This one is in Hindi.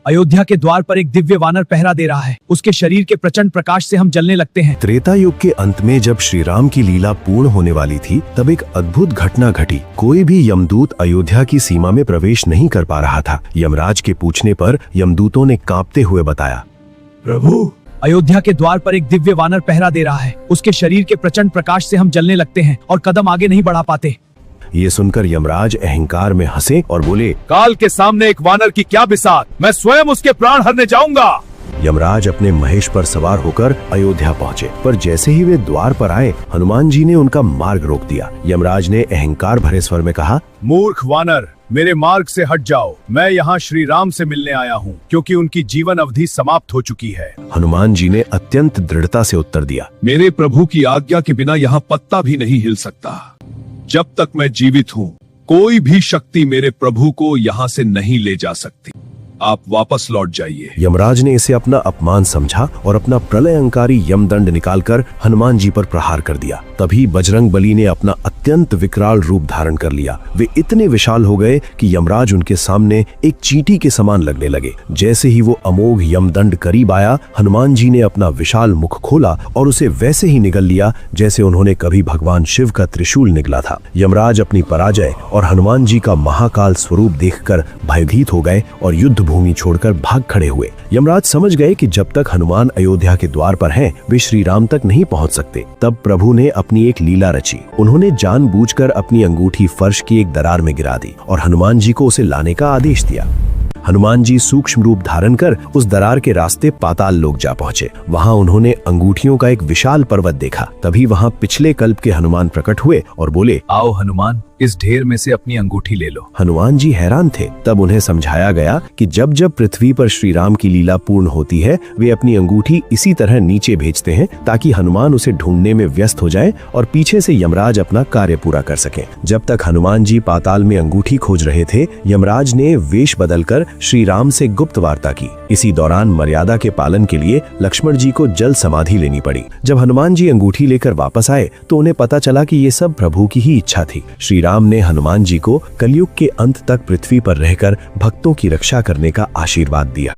अयोध्या के द्वार पर एक दिव्य वानर पहरा दे रहा है। उसके शरीर के प्रचंड प्रकाश से हम जलने लगते हैं। त्रेता युग के अंत में जब श्री राम की लीला पूर्ण होने वाली थी, तब एक अद्भुत घटना घटी। कोई भी यमदूत अयोध्या की सीमा में प्रवेश नहीं कर पा रहा था। यमराज के पूछने पर यमदूतों ने कांपते हुए बताया, प्रभु, अयोध्या के द्वार पर एक दिव्य वानर पहरा दे रहा है। उसके शरीर के प्रचंड प्रकाश से हम जलने लगते हैं और कदम आगे नहीं बढ़ा पाते। ये सुनकर यमराज अहंकार में हंसे और बोले, काल के सामने एक वानर की क्या बिसात, मैं स्वयं उसके प्राण हरने जाऊंगा। यमराज अपने महेश पर सवार होकर अयोध्या पहुँचे, पर जैसे ही वे द्वार पर आए, हनुमान जी ने उनका मार्ग रोक दिया। यमराज ने अहंकार भरे स्वर में कहा, मूर्ख वानर, मेरे मार्ग से हट जाओ। मैं यहाँ श्री राम से मिलने आया हूँ, क्योंकि उनकी जीवन अवधि समाप्त हो चुकी है। हनुमान जी ने अत्यंत दृढ़ता से उत्तर दिया, मेरे प्रभु की आज्ञा के बिना यहाँ पत्ता भी नहीं हिल सकता। जब तक मैं जीवित हूँ, कोई भी शक्ति मेरे प्रभु को यहाँ से नहीं ले जा सकती। आप वापस लौट जाइए। यमराज ने इसे अपना अपमान समझा और अपना प्रलयंकारी यमदंड निकालकर हनुमान जी पर प्रहार कर दिया। तभी बजरंग बली ने अपना अत्यंत विकराल रूप धारण कर लिया। वे इतने विशाल हो गए कि यमराज उनके सामने एक चींटी के समान लगने लगे। जैसे ही वो अमोघ यमदंड करीब आया, हनुमान जी ने अपना विशाल मुख खोला और उसे वैसे ही निगल लिया जैसे उन्होंने कभी भगवान शिव का त्रिशूल निगला था। यमराज अपनी पराजय और हनुमान जी का महाकाल स्वरूप देखकर भयभीत हो गए और युद्ध भूमि छोड़कर भाग खड़े हुए। यमराज समझ गए कि जब तक हनुमान अयोध्या के द्वार पर हैं, वे श्री राम तक नहीं पहुंच सकते। तब प्रभु ने अपनी एक लीला रची। उन्होंने जानबूझकर अपनी अंगूठी फर्श की एक दरार में गिरा दी और हनुमान जी को उसे लाने का आदेश दिया। हनुमान जी सूक्ष्म रूप धारण कर उस दरार के रास्ते पाताल लोक जा पहुंचे। वहां उन्होंने अंगूठियों का एक विशाल पर्वत देखा। तभी वहां पिछले कल्प के हनुमान प्रकट हुए और बोले, आओ हनुमान, इस ढेर में से अपनी अंगूठी ले लो। हनुमान जी हैरान थे। तब उन्हें समझाया गया कि जब जब पृथ्वी पर श्री राम की लीला पूर्ण होती है, वे अपनी अंगूठी इसी तरह नीचे भेजते हैं ताकि हनुमान उसे ढूंढने में व्यस्त हो जाएं और पीछे से यमराज अपना कार्य पूरा कर सकें। जब तक हनुमान जी पाताल में अंगूठी खोज रहे थे, यमराज ने वेश बदलकर श्री राम से गुप्त वार्ता की। इसी दौरान मर्यादा के पालन के लिए लक्ष्मण जी को जल समाधि लेनी पड़ी। जब हनुमान जी अंगूठी लेकर वापस आए तो उन्हें पता चला कि ये सब प्रभु की ही इच्छा थी। श्री राम ने हनुमान जी को कलयुग के अंत तक पृथ्वी पर रहकर भक्तों की रक्षा करने का आशीर्वाद दिया।